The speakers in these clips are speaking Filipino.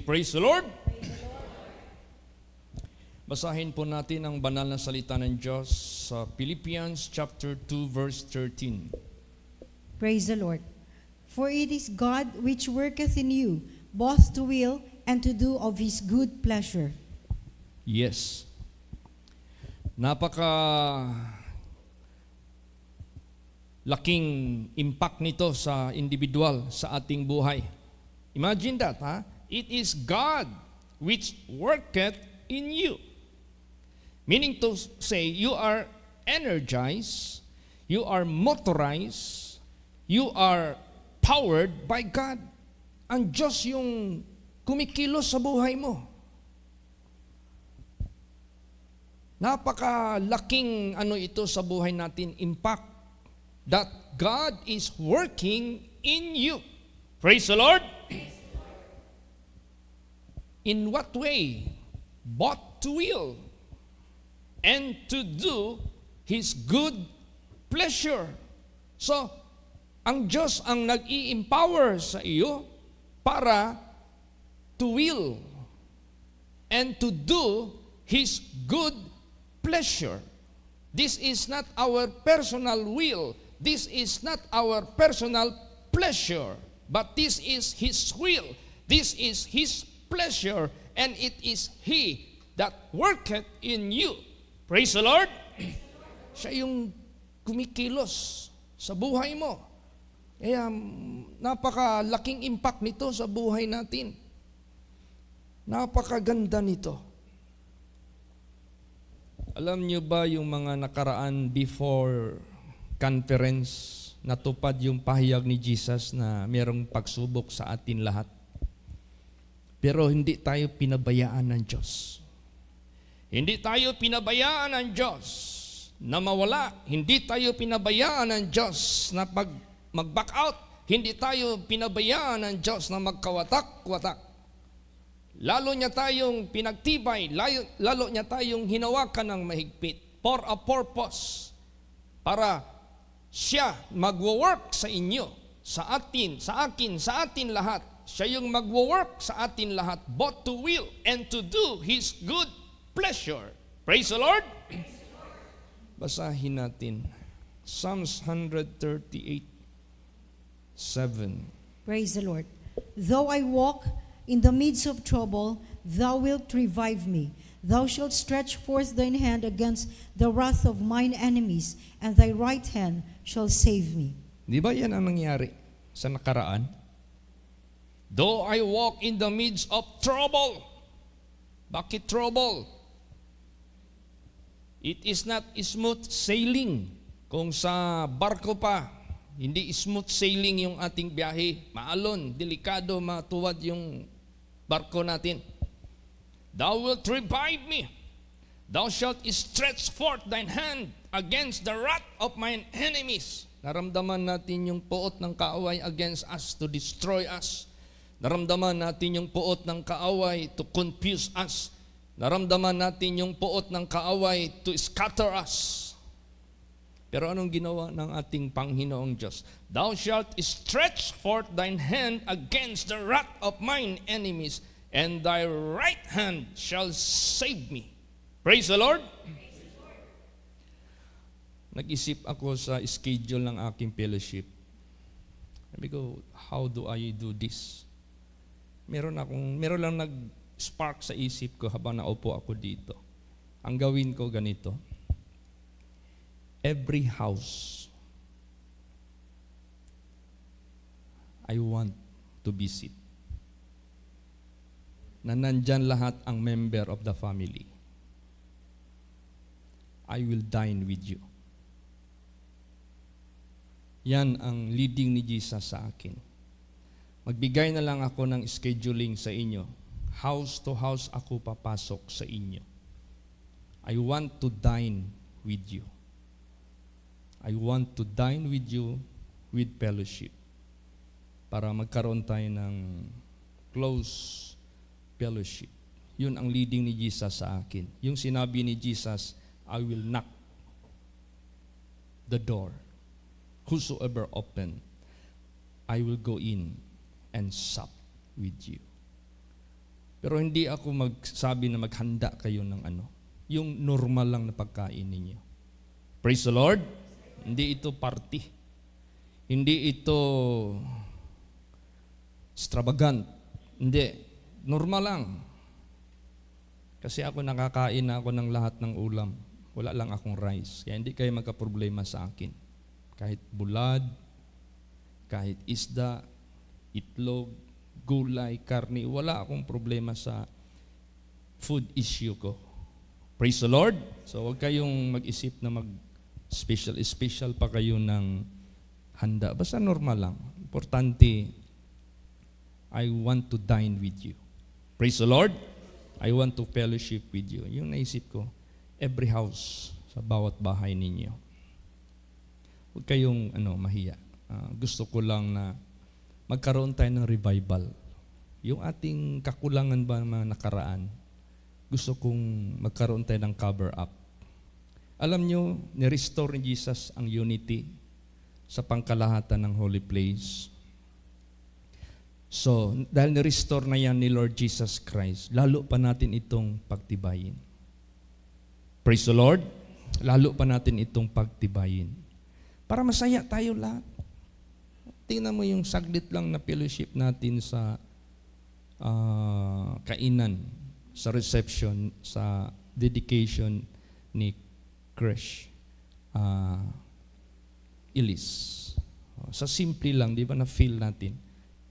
Praise the Lord! Basahin po natin ang banal na salita ng Diyos sa Philippians chapter 2 verse 13. Praise the Lord. For it is God which worketh in you, both to will and to do of His good pleasure. Yes. Napaka laking impact nito sa individual, sa ating buhay. Imagine that, ha? It is God which worketh in you. Meaning to say, you are energized, you are motorized, you are powered by God. Ang Diyos yung kumikilos sa buhay mo. Napakalaking ito sa buhay natin, impact that God is working in you. Praise the Lord! In what way? Both to will and to do His good pleasure. So, ang Diyos ang nag-i-empower sa iyo para to will and to do His good pleasure. This is not our personal will. This is not our personal pleasure. But this is His will. This is His pleasure. And it is He that worketh in you. Praise the Lord! Siya yung kumikilos sa buhay mo. Kaya napakalaking impact nito sa buhay natin. Napakaganda nito. Alam niyo ba yung mga nakaraan before conference, natupad yung pahayag ni Jesus na mayroong pagsubok sa atin lahat. Pero hindi tayo pinabayaan ng Diyos. Hindi tayo pinabayaan ng Diyos na mawala. Hindi tayo pinabayaan ng Diyos na mag-back out. Hindi tayo pinabayaan ng Diyos na magkawatak-watak. Lalo niya tayong pinagtibay, lalo niya tayong hinawakan ng mahigpit for a purpose. Para siya magwo-work sa inyo, sa atin, sa akin, sa atin lahat. Siya yung magwo-work sa atin lahat, both to will and to do His good pleasure. Praise the Lord! Basahin natin. Psalms 138:7. Praise the Lord. Though I walk in the midst of trouble, Thou wilt revive me. Thou shalt stretch forth thine hand against the wrath of mine enemies, and thy right hand shall save me. Di ba yan ang nangyari sa nakaraan? Though I walk in the midst of trouble. Bakit trouble? It is not smooth sailing. Kung sa barko pa, hindi smooth sailing yung ating biyahe. Maalon, delikado, matuwad yung barko natin. Thou wilt revive me. Thou shalt stretch forth thine hand against the wrath of mine enemies. Naramdaman natin yung puot ng kaaway against us to destroy us. Naramdaman natin yung puot ng kaaway to confuse us. Naramdaman natin yung puot ng kaaway to scatter us. Pero anong ginawa ng ating Panginoong Diyos? Thou shalt stretch forth thine hand against the wrath of mine enemies, and thy right hand shall save me. Praise the Lord! Nag-isip ako sa schedule ng aking fellowship. Sabi ko, how do I do this? Meron lang nag-spark sa isip ko habang naupo ako dito. Ang gawin ko ganito. Every house I want to visit. Na nandyan lahat ang member of the family. I will dine with you. Yan ang leading ni Jesus sa akin. Magbigay na lang ako ng scheduling sa inyo. House to house ako papasok sa inyo. I want to dine with you. I want to dine with you with fellowship. Para magkaroon tayo ng close fellowship. Yun ang leading ni Jesus sa akin. Yung sinabi ni Jesus, I will knock the door. Whosoever open, I will go in and sup with you. Pero hindi ako magsabi na maghanda kayo ng yung normal lang na pagkain ninyo. Praise the Lord. Hindi ito party. Hindi ito extravagant. Hindi. Normal lang. Kasi ako nakakain na ako ng lahat ng ulam. Wala lang akong rice. Kaya hindi kayo magka-problema sa akin. Kahit bulad, kahit isda, itlog, gulay, karni, wala akong problema sa food issue ko. Praise the Lord. So huwag kayong mag-isip na special pa kayo ng handa. Basta normal lang. Importante, I want to dine with you. Praise the Lord. I want to fellowship with you. Yung naisip ko, every house, sa bawat bahay ninyo. Huwag kayong mahiya. Gusto ko lang na magkaroon tayo ng revival. Yung ating kakulangan ba mga nakaraan, gusto kong magkaroon tayo ng cover up. Alam nyo, ni-restore ni Jesus ang unity sa pangkalahatan ng holy place. So, dahil ni-restore na yan ni Lord Jesus Christ, lalo pa natin itong pagtibayin. Praise the Lord. Lalo pa natin itong pagtibayin. Para masaya tayo lahat. Tingnan mo yung saglit lang na fellowship natin sa kainan, sa reception, sa dedication ni Krish Ilis. Sa simple lang, di ba, na-feel natin.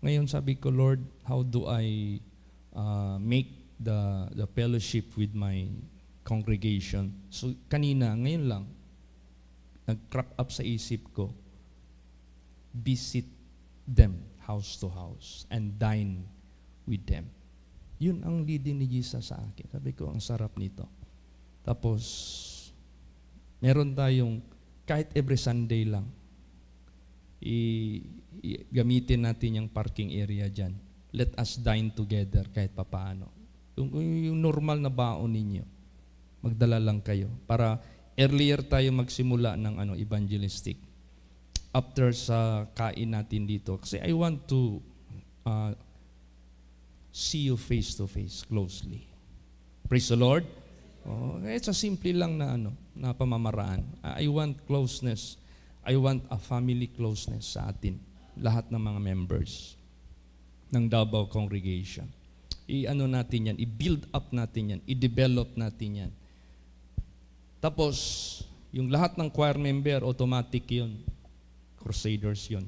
Ngayon sabi ko, Lord, how do I make the fellowship with my congregation? So kanina, ngayon lang, nag-crop up sa isip ko, visit them house to house and dine with them. Yun ang leading ni Jesus sa akin. Sabi ko, ang sarap nito. Tapos, meron tayong, kahit every Sunday lang, gamitin natin yung parking area dyan. Let us dine together kahit papaano. Yung normal na baon ninyo, magdala lang kayo. Para earlier tayo magsimula ng evangelistic. After sa kain natin dito. Kasi I want to see you face to face, closely. Praise the Lord. It's a simple lang na pamamaraan. I want closeness. I want a family closeness sa atin. Lahat ng mga members ng Davao Congregation. Natin yan, i-build up natin yan, i-develop natin yan. Tapos, yung lahat ng choir member, automatic yun. Crusaders yun.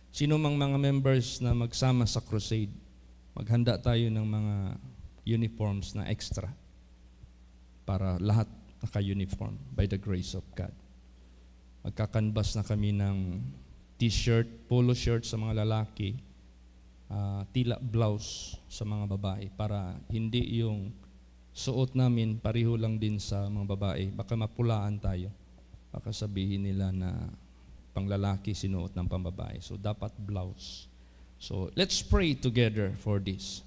Sino mang mga members na magsama sa crusade, maghanda tayo ng mga uniforms na extra para lahat naka-uniform by the grace of God. Magkakanbas na kami ng t-shirt, polo shirt sa mga lalaki, tila blouse sa mga babae para hindi yung suot namin pareho lang din sa mga babae. Baka mapulaan tayo. Baka sabihin nila na panglalaki sinuot ng pambabae. So dapat blouse. So let's pray together for this.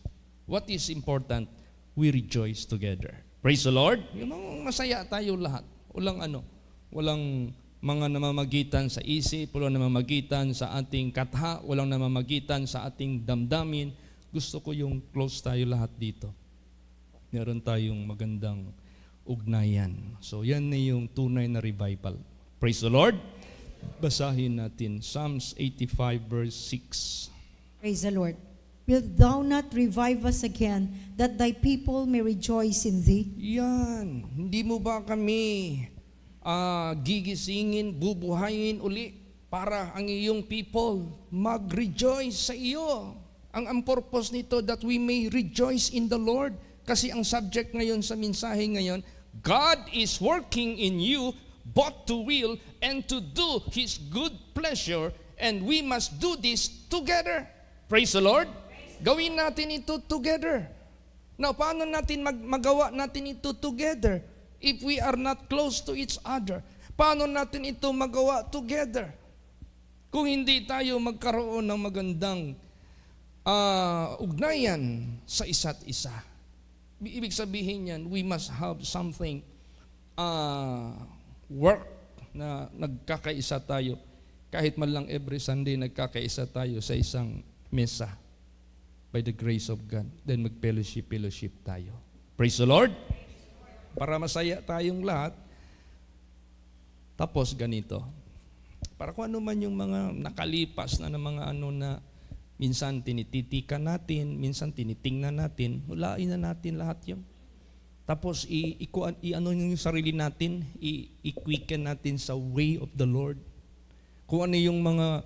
What is important? We rejoice together. Praise the Lord. Yung masaya tayo lahat. Walang mga namamagitan sa isip, walang namamagitan sa ating katha, walang namamagitan sa ating damdamin. Gusto ko yung close tayo lahat dito. Meron tayong magandang ugnayan. So yan na yung tunay na revival. Praise the Lord. Basahin natin Psalms 85 verse 6. Praise the Lord. Wilt thou not revive us again, that thy people may rejoice in thee? Yan. Hindi mo ba kami gigisingin, bubuhayin uli para ang iyong people mag-rejoice sa iyo? Ang purpose nito, that we may rejoice in the Lord. Kasi ang subject ngayon sa mensahe ngayon, God is working in you both to will and to do His good pleasure, and we must do this together. Praise the Lord. Gawin natin ito together. Now, paano natin magawa natin ito together if we are not close to each other? Paano natin ito magawa together kung hindi tayo magkaroon ng magandang ugnayan sa isa't isa? Ibig sabihin yan, we must have something work na nagkakaisa tayo. Kahit man lang every Sunday nagkakaisa tayo sa isang mesa. by the grace of God. Then mag-fellowship tayo. Praise the Lord! Para masaya tayong lahat. Tapos ganito. Para kung ano man yung mga nakalipas na mga ano na minsan tinititikan natin, minsan tinitingnan natin, hulain na natin lahat yun. Tapos i-ano yung sarili natin, i-quicken natin sa way of the Lord. Kung ano yung mga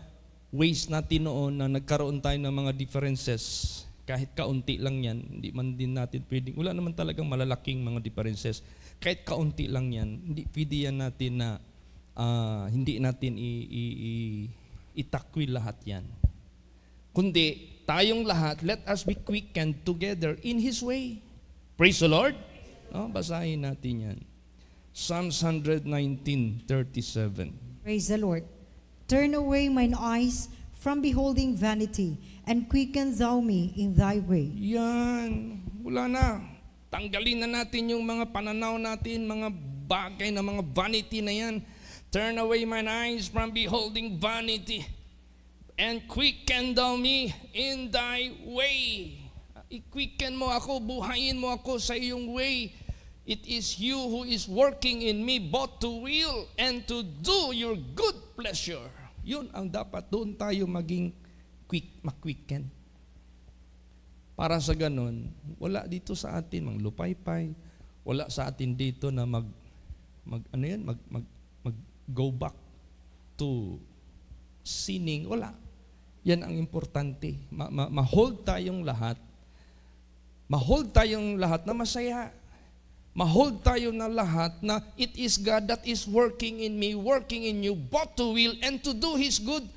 ways natin noon na nagkaroon tayo ng mga differences, kahit kaunti lang yan, hindi man din natin pwedeng, wala naman talagang malalaking mga differences. Kahit kaunti lang yan, hindi pwede yan natin na hindi natin itakwil lahat yan. Kundi, tayong lahat, let us be quickened together in His way. Praise the Lord! No, basahin natin yan. Psalms 119:37. Praise the Lord. Turn away mine eyes from beholding vanity, and quicken thou me in thy way. Yan. Wala na. Tanggalin na natin yung mga pananaw natin, mga bagay na mga vanity na yan. Turn away mine eyes from beholding vanity, and quicken thou me in thy way. I-quicken mo ako, buhayin mo ako sa iyong way. It is you who is working in me both to will and to do your good pleasure. Yun ang dapat, doon tayo maging ma-quicken. Para sa ganun, wala dito sa atin manglupaypay, wala sa atin dito na mag go back to sinning. Wala. Yan ang importante. Ma-hold tayong lahat. Ma-hold tayong lahat na masaya. Ma-hold tayo na lahat na it is God that is working in me, working in you, both to will and to do His good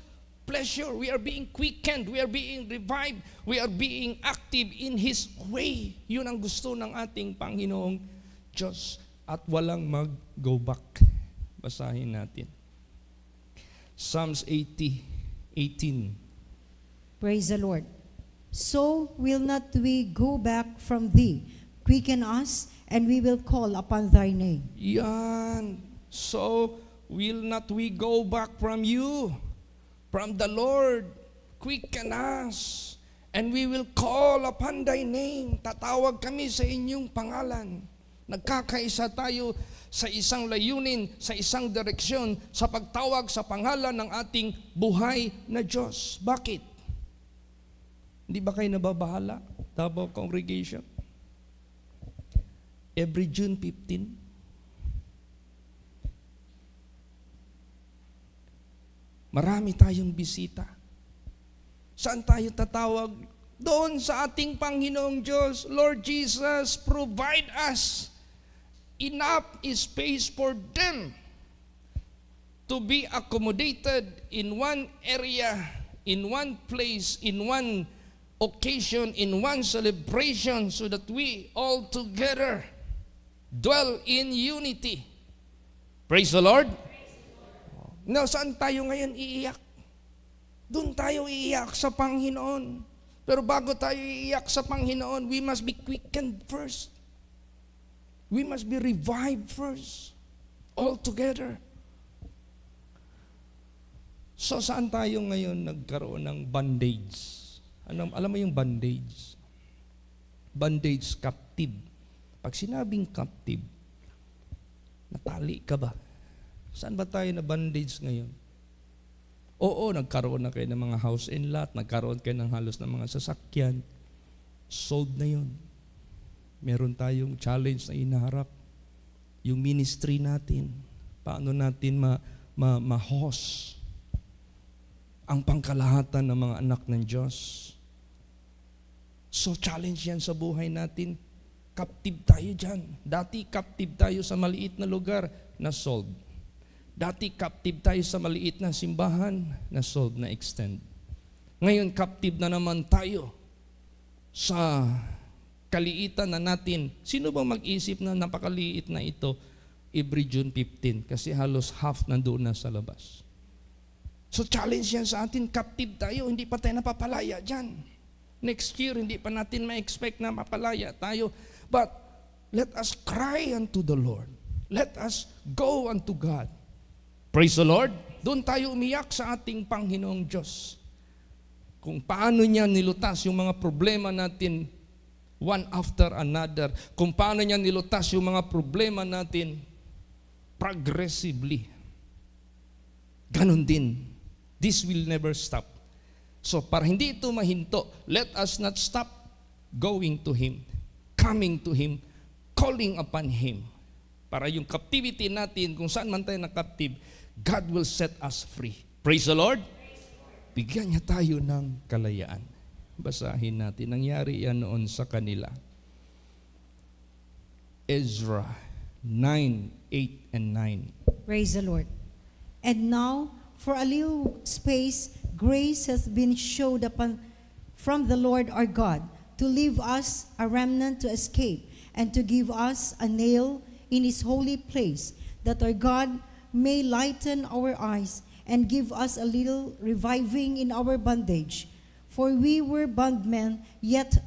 pleasure. We are being quickened, we are being revived, we are being active in His way. Yun ang gusto ng ating Panginoong Diyos. At walang mag-go back. Basahin natin. Psalms 80:18. Praise the Lord. So will not we go back from thee. Quicken us, and we will call upon thy name. Yan. So will not we go back from you, from the Lord. Quicken us, and we will call upon thy name. Tatawag kami sa inyong pangalan. Nagkakaisa tayo sa isang layunin, sa isang direksyon, sa pagtawag sa pangalan ng ating buhay na Diyos. Bakit? Hindi ba kayo nababahala, Davao Congregation? Every June 15, marami tayong bisita. Saan tayo tatawag? Doon sa ating Panginoong Diyos. Lord Jesus, provide us enough space for them to be accommodated in one area, in one place, in one occasion, in one celebration, so that we all together dwell in unity. Praise the Lord. Now, saan tayo ngayon iiyak? Doon tayo iiyak sa Panginoon. Pero bago tayo iiyak sa Panginoon, we must be quickened first. We must be revived first. All together. So, saan tayo ngayon nagkaroon ng bandage? Alam mo yung bandage? Bandage, captive. Pag sinabing captive, natali ka ba? Saan ba tayo na bandage ngayon? Oo, nagkaroon na kayo ng mga house and lot, nagkaroon kayo ng halos ng mga sasakyan. Sold na yun. Meron tayong challenge na inaharap. Yung ministry natin, paano natin ma-host ang pangkalahatan ng mga anak ng Diyos. So challenge yan sa buhay natin. Captive tayo dyan. Dati captive tayo sa maliit na lugar, na sold. Dati captive tayo sa maliit na simbahan, na sold, na extend. Ngayon captive na naman tayo sa kaliitan na natin. Sino bang mag-isip na napakaliit na ito every June 15? Kasi halos half nandoon na sa labas. So challenge yan sa atin, captive tayo, hindi pa tayo napapalaya dyan. Next year, hindi pa natin ma-expect na mapalaya tayo. But let us cry unto the Lord. Let us go unto God. Praise the Lord. Doon tayo umiyak sa ating Panginoong Diyos. Kung paano niya nilutas yung mga problema natin one after another. Kung paano niya nilutas yung mga problema natin progressively. Ganon din. This will never stop. So para hindi ito mahinto, let us not stop going to Him, coming to Him, calling upon Him. Para yung captivity natin, kung saan man tayo na-captive, God will set us free. Praise the Lord. Bigyan niya tayo ng kalayaan. Basahin natin. Nangyari yan noon sa kanila. Ezra 9:8 and 9. Praise the Lord. And now, for a little space, grace has been showed upon from the Lord our God to leave us a remnant to escape and to give us a nail in His holy place, that our God may lighten our eyes and give us a little reviving in our bondage. For we were bondmen, yet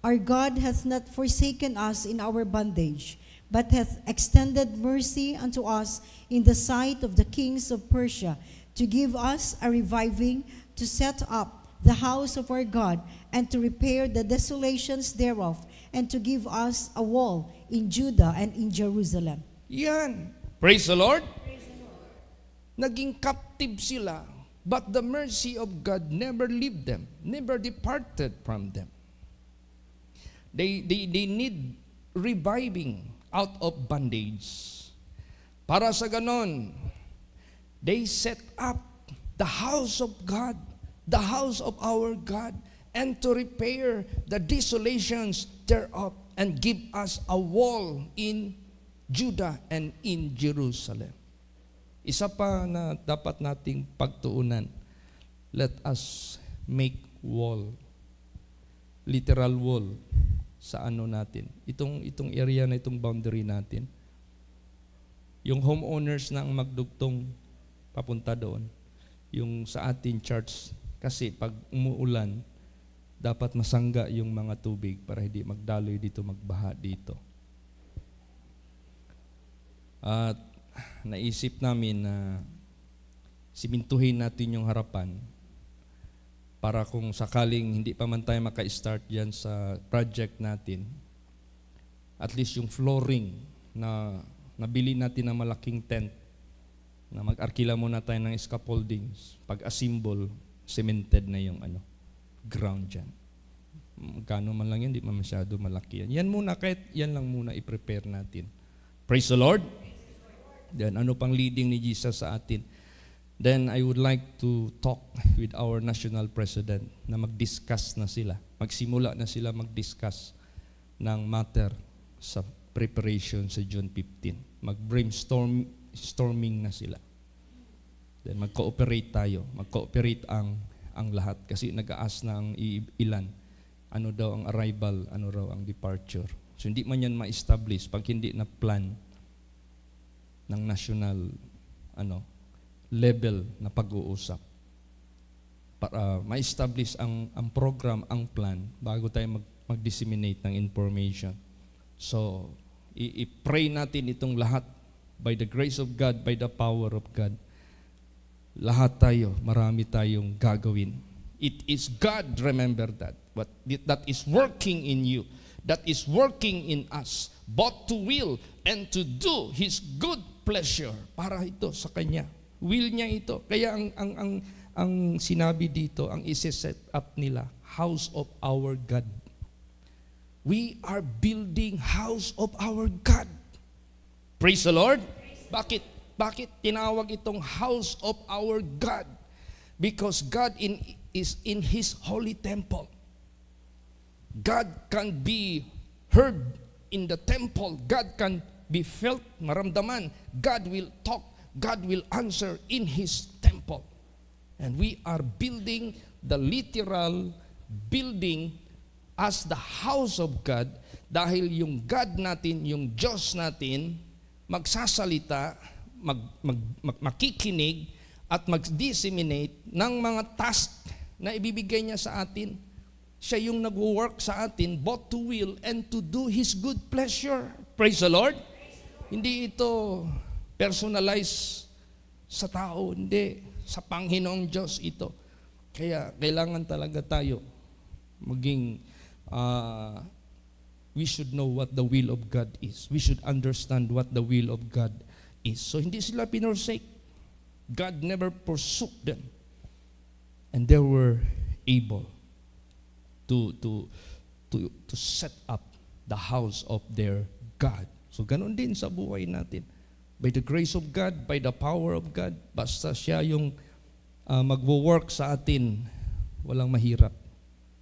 our God hath not forsaken us in our bondage, but hath extended mercy unto us in the sight of the kings of Persia, to give us a reviving, to set up the house of our God, and to repair the desolations thereof, and to give us a wall in Judah and in Jerusalem. Yan. Praise the Lord. Naging captive sila, but the mercy of God never left them, never departed from them. They need reviving out of bondage. Para sa ganon, they set up the house of God, the house of our God, and to repair the desolations thereof, and give us a wall in Judah and in Jerusalem. Isa pa na dapat nating pagtuunan, let us make wall, literal wall sa ano natin. Itong area na itong boundary natin. Yung homeowners na ang magdugtong papunta doon, yung sa atin church, kasi pag umuulan, dapat masangga yung mga tubig para hindi magdaloy dito, magbaha dito. At naisip namin na simintuhin natin yung harapan para kung sakaling hindi pa man tayo maka-start dyan sa project natin, at least yung flooring na nabili natin na malaking tent, na mag-arkila muna tayo ng scaffoldings, pag-assemble, cemented na yung ground dyan. Magkano man lang yan, hindi man masyado malaki yan. Yan muna, kahit yan lang muna i-prepare natin. Praise the Lord. Then ano pang leading ni Jesus sa atin? Then I would like to talk with our national president na mag-discuss na sila. Magsimula na sila mag-discuss ng matter sa preparation sa June 15. Mag-brainstorming na sila. Then mag-cooperate tayo. Mag-cooperate ang lahat kasi nag-aas na ang ilan. Ano daw ang arrival, ano raw ang departure. So hindi man yan ma-establish pag hindi na plan ng national level na pag-uusap para ma-establish ang program, ang plan bago tayo mag-disseminate ng information. So, i-pray natin itong lahat by the grace of God, by the power of God. Lahat tayo, marami tayong gagawin. It is God, remember that. But that is working in you. That is working in us, both to will and to do His good pleasure. Para ito sa Kanya. Will niya ito. Kaya ang sinabi dito, ang isi-set up nila, house of our God. We are building house of our God. Praise the Lord. Bakit tinawag itong house of our God? Because God is in His holy temple. God can be heard in the temple. God can be felt, maramdaman. God will talk. God will answer in His temple. And we are building the literal building as the house of God dahil yung God natin, yung Diyos natin, magsasalita, makikinig at mag-disseminate ng mga task na ibibigay niya sa atin. Siya yung nag-work sa atin both to will and to do His good pleasure. Praise the Lord. Hindi ito personalized sa tao, hindi. Sa Panginoong Diyos ito. Kaya kailangan talaga tayo maging, we should know what the will of God is. We should understand what the will of God is. So hindi sila pinorsake. God never forsook them. And they were able to set up the house of their God. So ganun din sa buhay natin. By the grace of God, by the power of God, basta siya yung magwo-work sa atin, walang mahirap.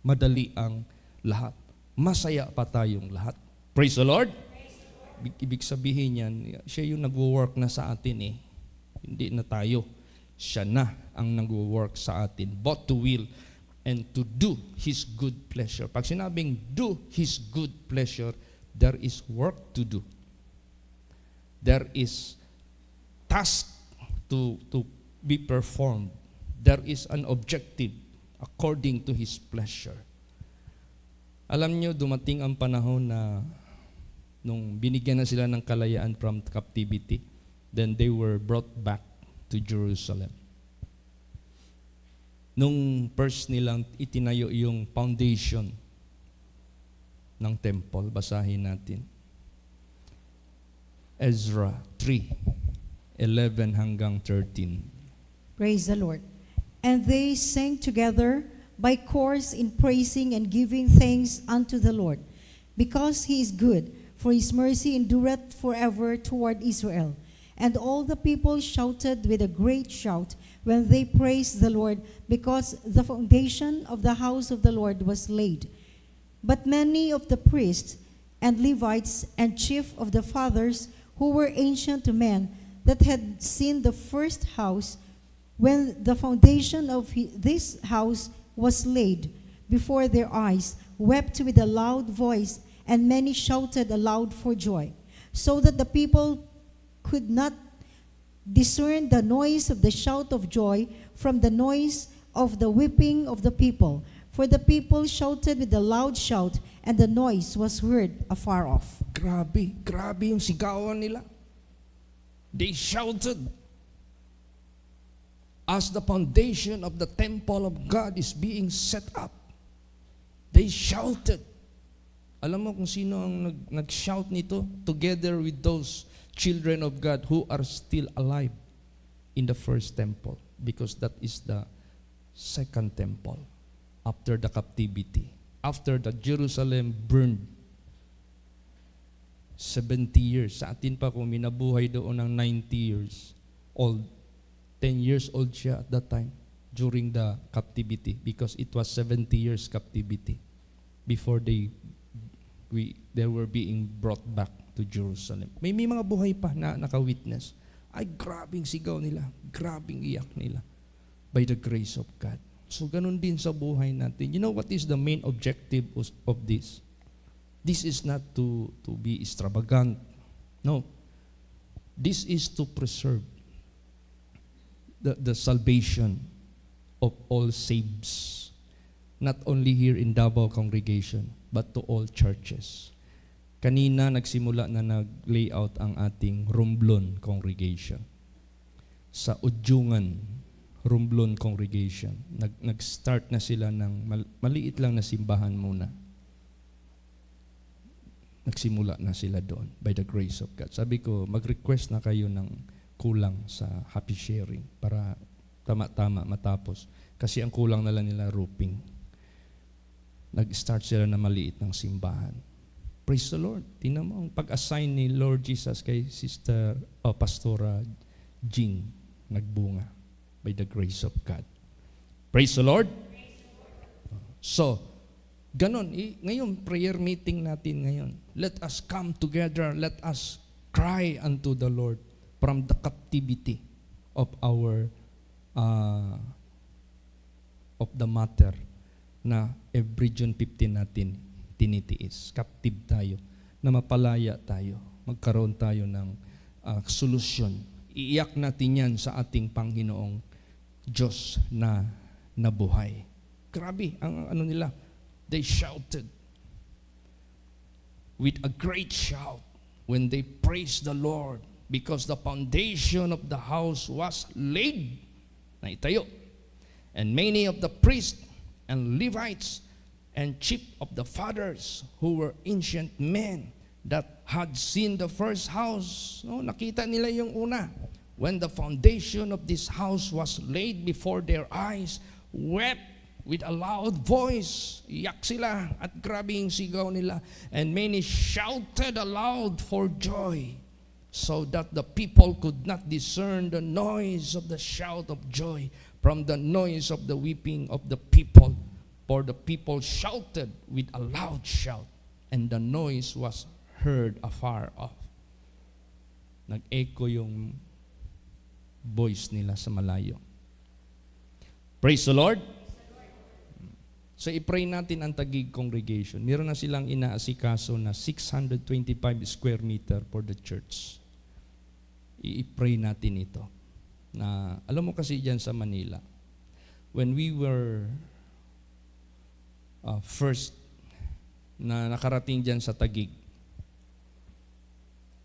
Madali ang lahat. Masaya pa tayong lahat. Praise the Lord! Ibig sabihin yan, siya yung nagwo-work na sa atin eh. Hindi na tayo. Siya na ang nagwo-work sa atin. Both to will and to do His good pleasure. Pag sinabing do His good pleasure, there is work to do. There is task to be performed. There is an objective according to His pleasure. Alam nyo, dumating ang panahon na nung binigyan na sila ng kalayaan from captivity, then they were brought back to Jerusalem. Nung first nilang itinayo yung foundation ng temple, basahin natin. Ezra 3:11 hanggang 13. Praise the Lord. And they sang together by chorus in praising and giving thanks unto the Lord, because He is good, for His mercy endureth forever toward Israel. And all the people shouted with a great shout when they praised the Lord, because the foundation of the house of the Lord was laid. But many of the priests and Levites and chief of the fathers, who were ancient men, that had seen the first house, when the foundation of this house was laid before their eyes, wept with a loud voice, and many shouted aloud for joy, so that the people could not discern the noise of the shout of joy from the noise of the weeping of the people. For the people shouted with a loud shout, and the noise was heard afar off. Grabe yung sigawan nila. They shouted. As the foundation of the temple of God is being set up, they shouted. Alam mo kung sino ang nag-shout nito? Together with those children of God who are still alive in the first temple, because that is the second temple after the captivity. After the Jerusalem burned 70 years. Sa atin pa kung minabuhay doon ng 90 years old. 10 years old siya at that time during the captivity, because it was 70 years captivity before they were being brought back to Jerusalem. May mga buhay pa na naka-witness. Ay, grabing sigaw nila, grabing iyak nila by the grace of God. So ganun din sa buhay natin. You know what is the main objective of this? This is not to be extravagant. No. This is to preserve the salvation of all saves, not only here in Davao congregation, but to all churches. Kanina nagsimula na nag-layout ang ating Romblon congregation. Sa Udyungan, Romblon congregation, nag-start na sila ng maliit lang na simbahan muna. Nagsimula na sila doon by the grace of God. Sabi ko, mag-request na kayo ng kulang sa happy sharing para tama-tama matapos. Kasi ang kulang na lang nila roofing. Nag-start sila na maliit ng simbahan. Praise the Lord. Tingnan mo ang pag-assign ni Lord Jesus kay Pastora Jing, nagbunga by the grace of God. Praise the Lord. So, ganon. Ngayon, prayer meeting natin ngayon. Let us come together. Let us cry unto the Lord from the captivity of our of the matter na every June 15 natin tinitiis. Captive tayo, na mapalaya tayo, magkaroon tayo ng solusyon. Iiyak natin yan sa ating Panginoong Diyos na nabuhay. Grabe, ang ano nila, they shouted with a great shout when they praised the Lord, because the foundation of the house was laid, naitayo, And many of the priests and Levites and chief of the fathers who were ancient men that had seen the first house. No, nakita nila yung una. When the foundation of this house was laid before their eyes, wept with a loud voice. Iyak sila at grabe yung sigaw nila. And many shouted aloud for joy, so that the people could not discern the noise of the shout of joy from the noise of the weeping of the people. For the people shouted with a loud shout, and the noise was heard afar off. Nag-echo yung voice nila sa malayo. Praise the Lord. So i-pray natin ang Taguig congregation. Meron na silang inaasikaso na 625 square meter for the church. I-pray natin ito. Na, alam mo kasi dyan sa Manila, when we were first na nakarating dyan sa Taguig,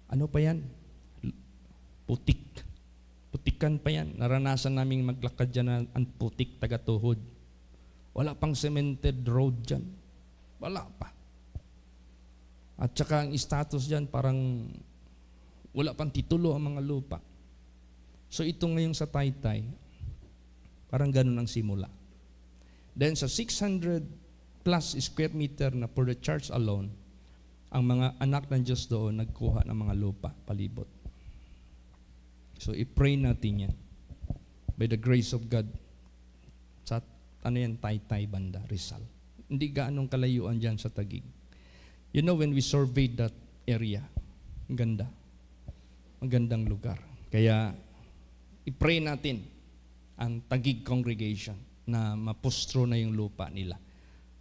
ano pa yan? Putik. Putikan pa yan. Naranasan namin maglakad dyan na ang putik, taga-tuhod. Wala pang cemented road dyan. Wala pa. At saka ang status dyan parang wala pang titulo ang mga lupa. So ito ngayon sa Taytay, parang ganun ang simula. Then sa 600 plus square meter na for the church alone, ang mga anak ng Diyos doon nagkuha ng mga lupa palibot. So i-pray natin yan. By the grace of God, sa Taytay banda, Rizal. Hindi gaanong kalayuan dyan sa Taguig. You know, when we surveyed that area, ang ganda. Ang gandang lugar. Kaya i-pray natin ang Taguig congregation na mapustro na yung lupa nila.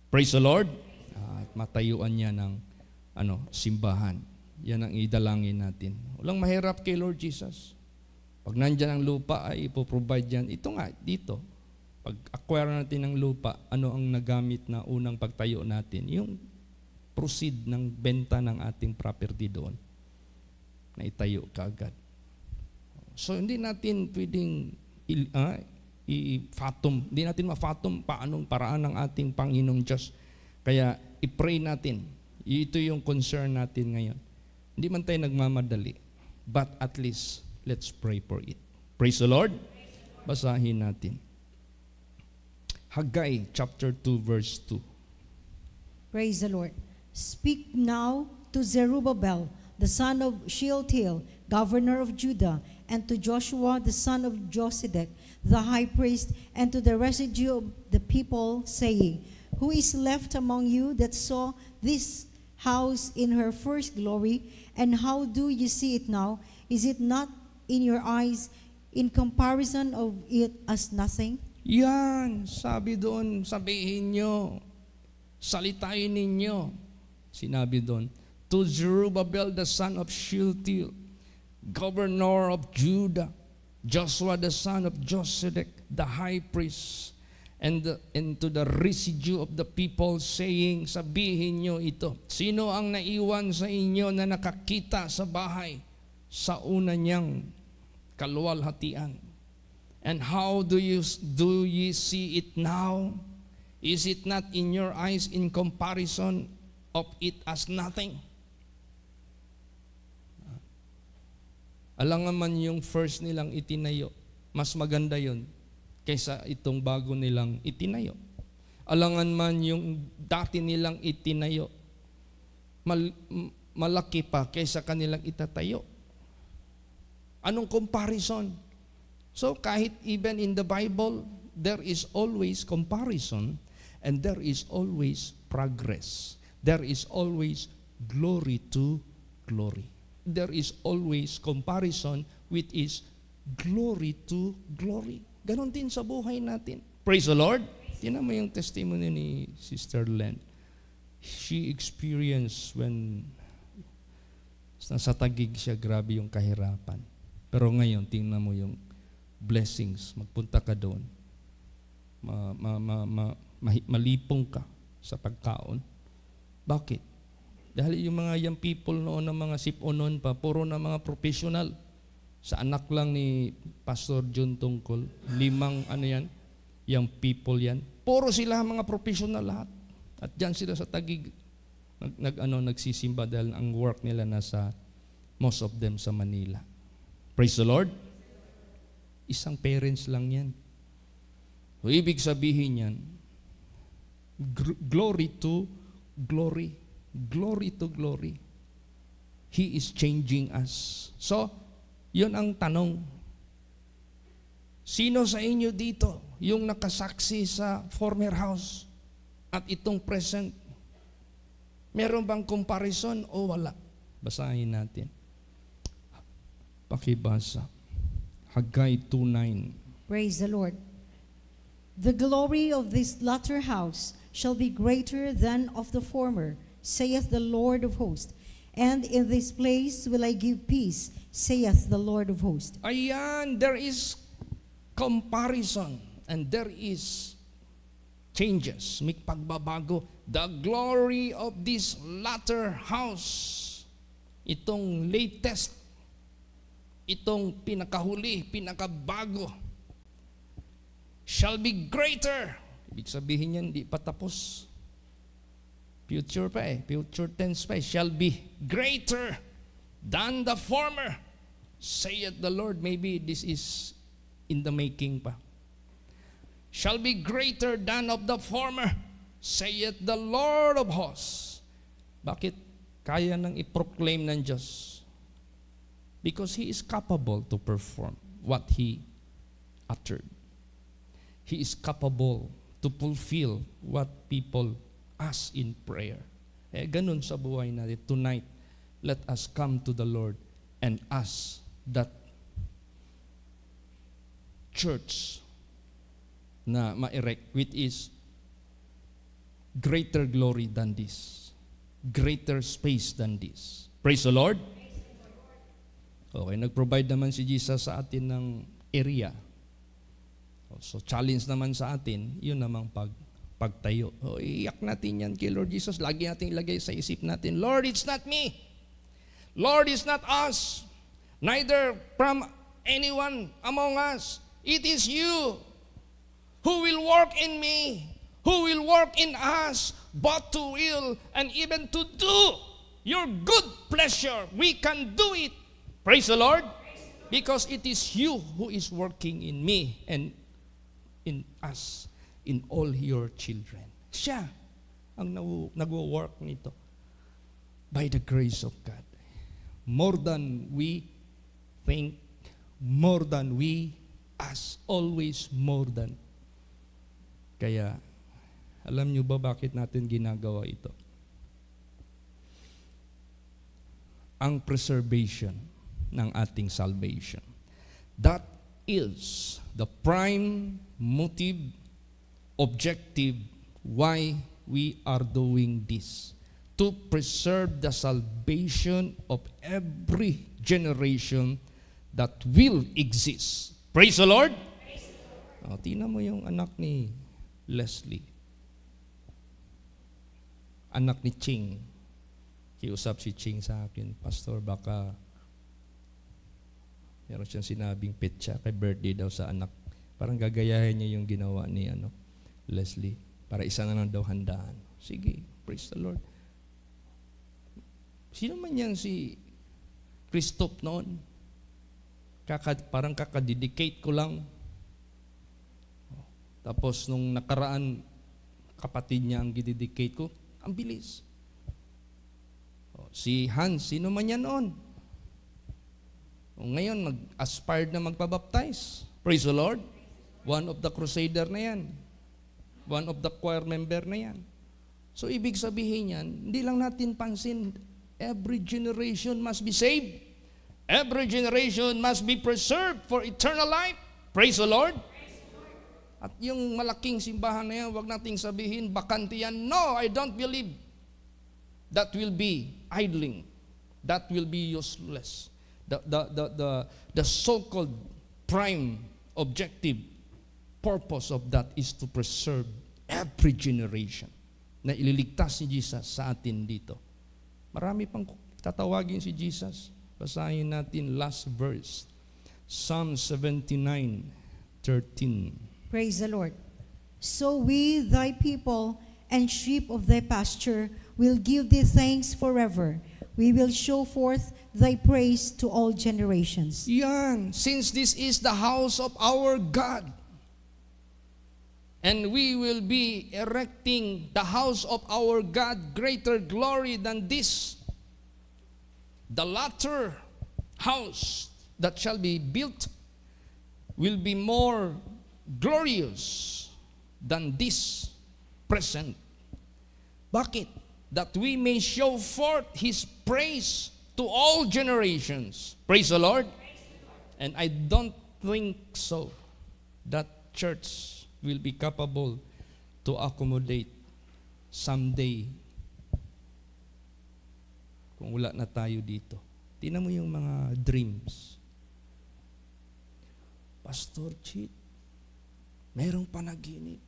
Praise the Lord. At matayuan niya ng simbahan. Yan ang idalangin natin. Walang mahirap kay Lord Jesus. Pag nandyan ang lupa ay ipoprovide yan. Ito nga, dito. Pag acquire natin ng lupa, ano ang nagamit na unang pagtayo natin? Yung proceed ng benta ng ating property doon. Na itayo kaagad. So hindi natin pwedeng i-fathom. Hindi natin ma-fathom paanong paraan ng ating Panginoong Diyos. Kaya i-pray natin. Ito yung concern natin ngayon. Hindi man tayo nagmamadali. But at least, let's pray for it. Praise the Lord. Basahin natin. Haggai chapter 2 verse 2. Praise the Lord. Speak now to Zerubbabel, the son of Shealtiel, governor of Judah, and to Joshua, the son of Josedek, the high priest, and to the residue of the people, saying, Who is left among you that saw this house in her first glory, and how do you see it now? Is it not in your eyes in comparison of it as nothing? Yan, sabi doon, sabihin nyo, salitain ninyo. Sinabi doon, to Zerubbabel the son of Shealtiel, governor of Judah, Joshua the son of Josedek, the high priest, and to the residue of the people, saying, sabihin nyo ito, sino ang naiwan sa inyo na nakakita sa bahay sa una niyang kaluwalhatian? And how do you see it now? Is it not in your eyes in comparison of it as nothing? Alangan man yung first nilang itinayo, mas maganda yun kaysa itong bago nilang itinayo. Alangan man yung dati nilang itinayo, malaki pa kaysa kanilang itatayo. Anong comparison? So kahit even in the Bible, there is always comparison and there is always progress. There is always glory to glory. There is always comparison which is glory to glory. Ganon din sa buhay natin. Praise the Lord. Tingnan mo yung testimony ni Sister Len. She experienced when nasa Taguig siya, grabe yung kahirapan. Pero ngayon, tingnan mo yung blessings, magpunta ka doon, malipong ka sa pagkaon. Bakit? Dahil yung mga young people noon, ng mga siponon pa, puro na mga professional. Sa anak lang ni Pastor John Tungkol, Yung people yan, puro sila mga professional lahat. At dyan sila sa Taguig, nagsisimba dahil ang work nila nasa, most of them sa Manila. Praise the Lord. Isang parents lang yan. So, ibig sabihin yan, glory to glory. Glory to glory. He is changing us. So, yun ang tanong. Sino sa inyo dito yung nakasaksi sa former house at itong present? Meron bang comparison o wala? Basahin natin. Pakibasa. Haggai 2:9. Praise the Lord. The glory of this latter house shall be greater than of the former, saith the Lord of hosts. And in this place will I give peace, saith the Lord of hosts. Ayan, there is comparison and there is changes. May pagbabago. The glory of this latter house, itong latest, itong pinakahuli, pinakabago, shall be greater. Ibig sabihin yan, di pa tapos. Future pa future tense pa shall be greater than the former, saith the Lord. Maybe this is in the making pa. Shall be greater than of the former, saith the Lord of hosts. Bakit kaya nang i-proclaim ng Diyos? Because He is capable to perform what He uttered. He is capable to fulfill what people ask in prayer. Ganun sa buhay natin. Tonight, let us come to the Lord and ask that church na ma-erect, which is greater glory than this, greater space than this. Praise the Lord. Okay, nag-provide naman si Jesus sa atin ng area. So challenge naman sa atin, yun namang pagtayo. Iyak natin yan kay Lord Jesus. Lagi natin ilagay sa isip natin, Lord, it's not me. Lord, it's not us. Neither from anyone among us. It is you who will work in me, who will work in us, both to will and even to do your good pleasure. We can do it. Praise the Lord. Because it is you who is working in me and in us, in all your children. Siya ang nag-work nito by the grace of God. More than we think, more than we ask, always more than. Kaya, alam nyo ba bakit natin ginagawa ito? Ang preservation ng ating salvation. That is the prime motive, objective, why we are doing this. To preserve the salvation of every generation that will exist. Praise the Lord! Tingnan mo yung anak ni Leslie. Anak ni Ching. Kiusap si Ching sa akin, Pastor, baka meron siyang sinabing petsa kay birthday daw sa anak. Parang gagayahin niya yung ginawa ni Leslie. Para isa na lang daw handaan. Sige, praise the Lord. Sino man yan si Christoph noon? Parang kakadedicate ko lang. Tapos nung nakaraan, kapatid niya ang gidedicate ko, ang bilis. Si Hans, sino man yan noon? Ngayon, nag-aspired na magpabaptize. Praise the Lord. One of the crusader na yan. One of the choir member na yan. So, ibig sabihin yan, hindi lang natin pansin, every generation must be saved. Every generation must be preserved for eternal life. Praise the Lord. At yung malaking simbahan na yan, huwag nating sabihin, bakante yan. No, I don't believe. That will be idling. That will be useless. The so-called prime objective purpose of that is to preserve every generation na ililigtas ni Jesus sa atin dito. Marami pang tatawagin si Jesus. Basahin natin last verse. Psalm 79:13. Praise the Lord. So we, thy people, and sheep of thy pasture, will give thee thanks forever. We will show forth thy praise to all generations. Yan, since this is the house of our God, and we will be erecting the house of our God greater glory than this, the latter house that shall be built will be more glorious than this present. Bakit? That we may show forth His praise to all generations. Praise the Lord. And I don't think so that church will be capable to accommodate someday kung wala na tayo dito. Tingnan mo yung mga dreams. Pastor Chit, merong panaginip.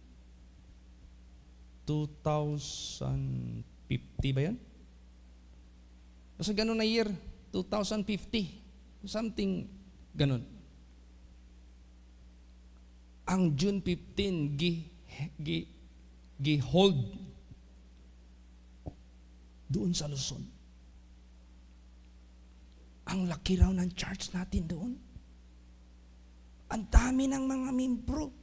2050 ba yan? Basta ganun na year, 2050. Something ganun. Ang June 15, gi-hold doon sa Luzon. Ang laki raw ng church natin doon. Ang dami ng mga membro.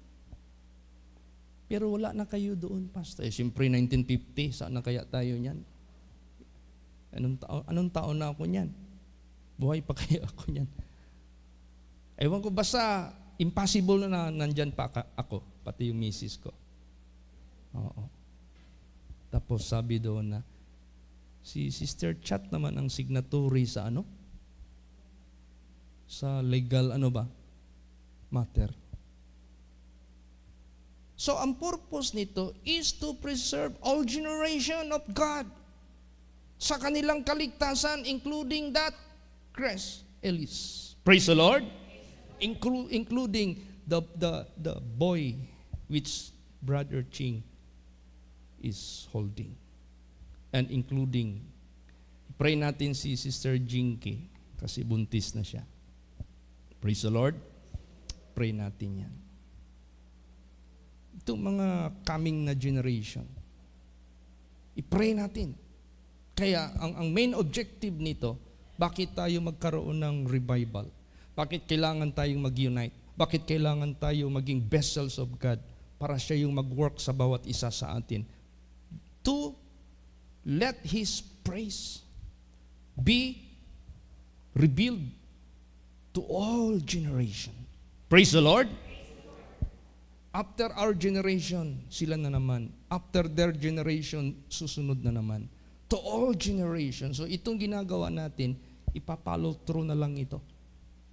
Pero wala na kayo doon, Pastor. Siyempre, 1950, saan na kaya tayo niyan? Anong taon na ako niyan? Buhay pa kaya ako niyan? Ewan ko, basta impossible na nandyan pa ako, pati yung misis ko. Oo. Tapos sabi doon na, si Sister Chat naman ang signatory sa ano? Sa legal matter. So, ang purpose nito is to preserve all generation of God sa kanilang kaligtasan, including that Chris Ellis. Praise the Lord. Including the boy which Brother Ching is holding. And including, pray natin si Sister Jinky kasi buntis na siya. Praise the Lord. Pray natin yan. Itong mga coming na generation, i-pray natin. Kaya ang main objective nito, bakit tayo magkaroon ng revival? Bakit kailangan tayong mag-unite? Bakit kailangan tayo maging vessels of God para siya yung mag-work sa bawat isa sa atin? To let His praise be revealed to all generation. Praise the Lord. After our generation, sila na naman. After their generation, susunod na naman. To all generations. So itong ginagawa natin, ipapollow through na lang ito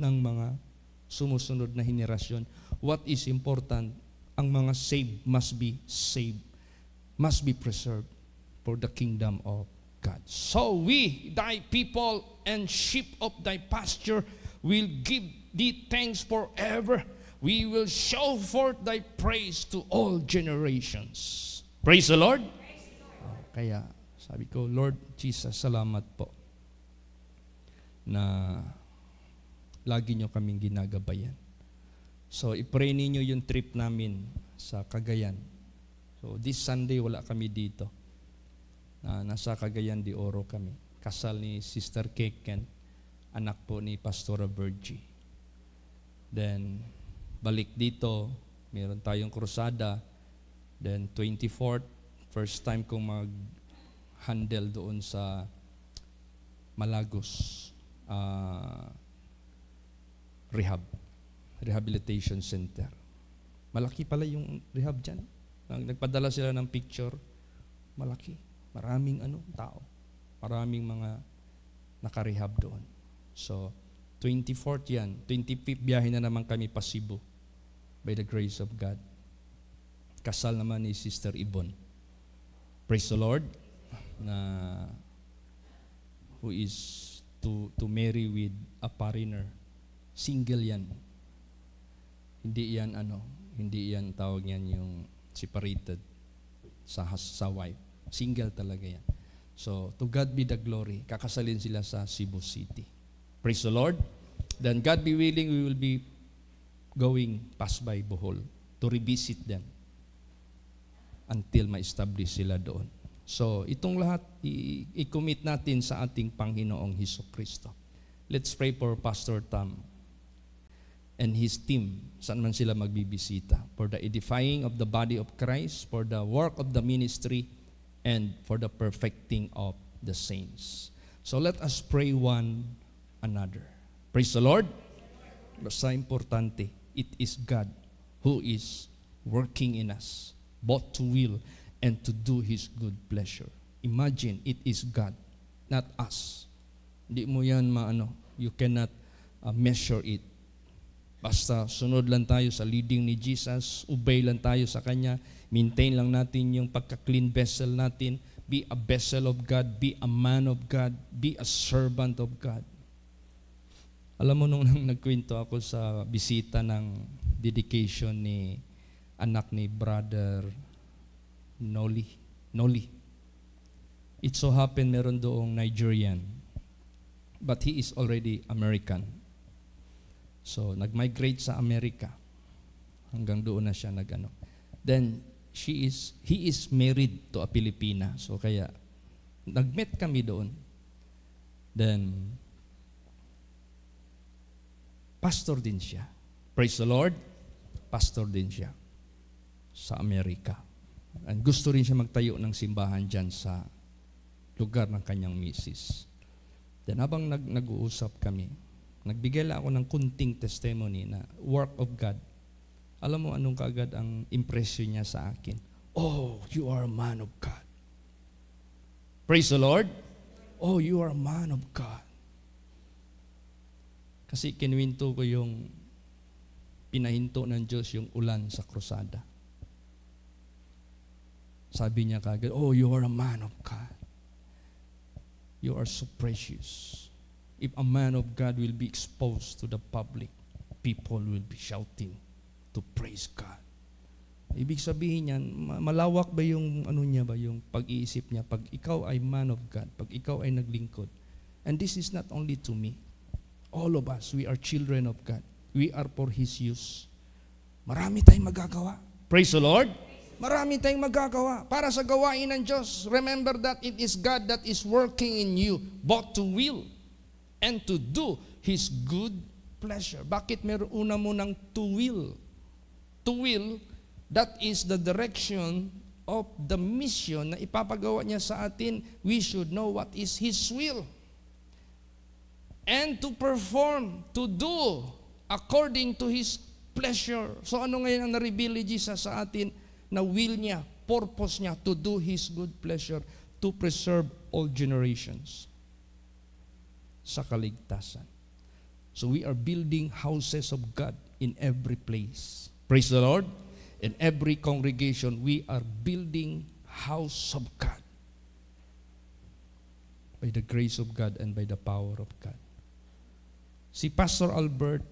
ng mga sumusunod na henerasyon. What is important, ang mga saved, must be preserved for the kingdom of God. So we, thy people and sheep of thy pasture, will give thee thanks forever. We will show forth thy praise to all generations. Praise the Lord. Kaya sabi ko, Lord Jesus, salamat po na lagi nyo kaming ginagabayan. So, i-pray ninyo yung trip namin sa Cagayan. So, this Sunday wala kami dito. Nasa Cagayan de Oro kami. Kasal ni Sister Keken, anak po ni Pastora Virgie. Then, balik dito, meron tayong krusada. Then 24th, first time kong mag-handle doon sa Malagos Rehabilitation Center. Malaki pala yung rehab dyan. Nagpadala sila ng picture. Malaki. Maraming tao. Maraming mga nakarehab doon. So, 24th yan. 25th biyahe na naman kami pa Cebu. By the grace of God. Kasal naman ni Sister Ibon. Praise the Lord. Who is to marry with a foreigner. Single yan. Hindi yan tawag yan yung separated sa wife. Single talaga yan. So, to God be the glory. Kakasalin sila sa Cebu City. Praise the Lord. Then God be willing, we will be pass by Bohol to revisit them. until ma-establish sila doon. So, itong lahat, i-commit natin sa ating Panginoong Hesukristo. Let's pray for Pastor Tom and his team, saan man sila magbibisita, for the edifying of the body of Christ, for the work of the ministry, and for the perfecting of the saints. So let us pray one another. Praise the Lord. Basta importante, it is God who is working in us, both to will and to do His good pleasure. Imagine, it is God, not us. Hindi mo yan you cannot measure it. Basta sunod lang tayo sa leading ni Jesus, obey lang tayo sa Kanya, maintain lang natin yung pagka-clean vessel natin, be a vessel of God, be a man of God, be a servant of God. Alam mo, nung nagkwento ako sa bisita ng dedication ni anak ni Brother Noli. It so happened meron doong Nigerian, but he is already American. So, nag-migrate sa Amerika. Hanggang doon na siya Then, he is married to a Filipina. So, kaya, nag-meet kami doon. Then, pastor din siya. Praise the Lord. Pastor din siya sa Amerika. And gusto rin siya magtayo ng simbahan dyan sa lugar ng kanyang misis. Then habang nag-uusap kami, nagbigay lang ako ng kunting testimony na work of God. Alam mo anong kaagad ang impression niya sa akin? Oh, you are a man of God. Praise the Lord. Oh, you are a man of God. Kasi kinuwento ko yung pinahinto ng Diyos yung ulan sa krusada. Sabi niya kaagad, oh, you are a man of God. You are so precious. If a man of God will be exposed to the public, people will be shouting to praise God. Ibig sabihin niyan, malawak ba yung yung pag-iisip niya pag ikaw ay man of God, pag ikaw ay naglingkod. And this is not only to me. All of us, we are children of God. We are for His use. Marami tayong magagawa. Praise the Lord. Marami tayong magagawa para sa gawain ng Diyos. Remember that it is God that is working in you, both to will and to do His good pleasure. Bakit meron una mo ng to will? To will, that is the direction of the mission na ipapagawa niya sa atin. We should know what is His will. And to perform, to do according to His pleasure. So ano ngayon ang na-reveal ni Jesus sa atin? Na will niya, purpose niya to do His good pleasure, to preserve all generations sa kaligtasan. So we are building houses of God in every place. Praise the Lord. In every congregation, we are building house of God by the grace of God and by the power of God. Si Pastor Albert,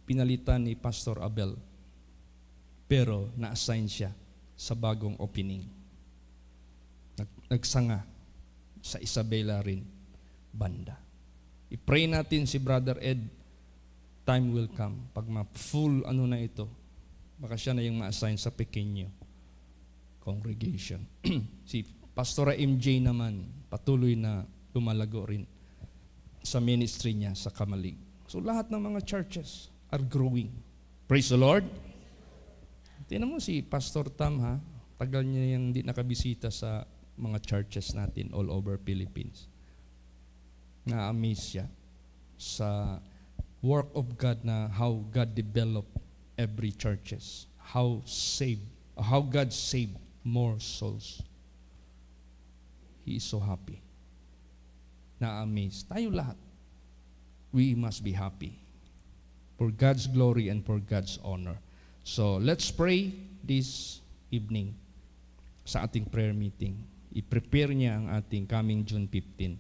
pinalitan ni Pastor Abel, pero na-assign siya sa bagong opening. Nagsanga sa Isabela rin banda. I-pray natin si Brother Ed, time will come. Pag ma-full na ito, baka siya na yung ma-assign sa pequeño congregation. Si Pastora MJ naman, patuloy na lumalago rin sa ministry niya sa Kamalig. So lahat ng mga churches are growing. Praise the Lord. Tingnan mo si Pastor Tam, tagal niya yung hindi nakabisita sa mga churches natin all over Philippines. Na-amaze siya sa work of God na how God developed every churches. How God saved more souls. He is so happy. Na-amaze. Tayo lahat. We must be happy. For God's glory and for God's honor. So, let's pray this evening sa ating prayer meeting. I-prepare niya ang ating coming June 15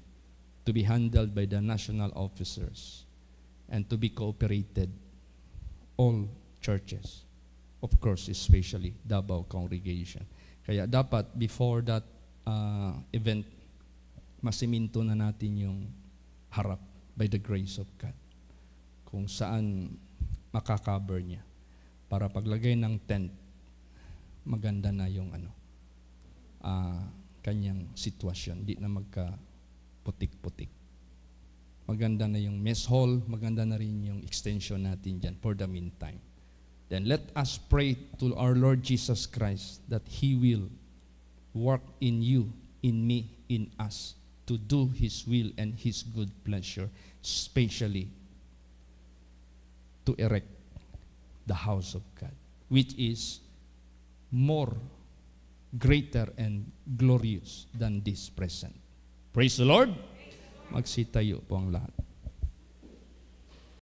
to be handled by the national officers and to be cooperated all churches. Of course, especially Davao congregation. Kaya dapat before that event, masiminto na natin yung harap by the grace of God. Kung saan makakaber niya. Para paglagay ng tent, maganda na yung kanyang sitwasyon. Di na magka-putik-putik. Maganda na yung mess hall, maganda na rin yung extension natin dyan for the meantime. Then let us pray to our Lord Jesus Christ that He will work in you, in me, in us, to do His will and His good pleasure, especially to erect the house of God, which is more greater and glorious than this present. Praise the Lord! Magsitayo po ang lahat.